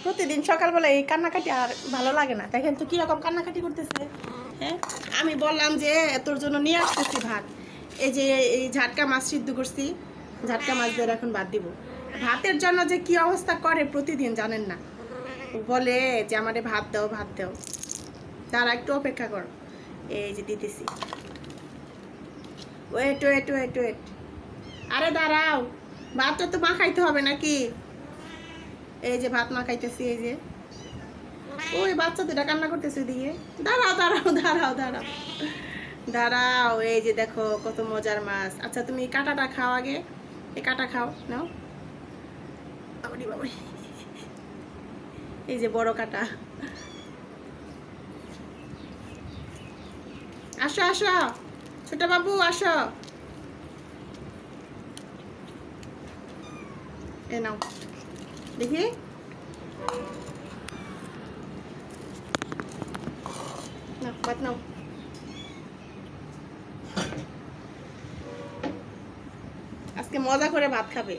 প্রতিদিন সকালবেলা এই কান্নাকাটি আর ভালো লাগে না। দেখেন তো কীরকম কান্নাকাটি করতেছে। হ্যাঁ, আমি বললাম যে তোর জন্য নিয়ে আসতেছি ভাত। এই যে এই ঝাটকা মাছ সিদ্ধ করছি, ঝাটকা মাছ দিয়ে এখন ভাত দিব। ভাতের জন্য যে কি অবস্থা করে প্রতিদিন জানেন না। বলে যে আমারে ভাত দাও, ভাত দাও। তারা একটু অপেক্ষা কর, এই যে দিতেছি। ওয়েট ওয়েট ওয়েট ওয়েট, আরে দাঁড়াও, ভাতটা তো মাখাইতে হবে নাকি। এই যে ভাত মাখাইতেছি, এই যে ওই বাচ্চা দুটা কান্না করতেছে দিয়ে। দাঁড়াও দাঁড়াও দাঁড়াও দাঁড়াও দাঁড়াও, এই যে দেখো কত মজার মাছ। আচ্ছা তুমি কাঁটাটা খাও আগে, এই কাঁটা খাও নাও। বাবারি বাবারি, এই যে বড় কাঁটা। আসো আসো ছোট বাবু আসো, এ নাও দেখি। নাও ভাত নাও। আজকে মজা করে ভাত খাবে।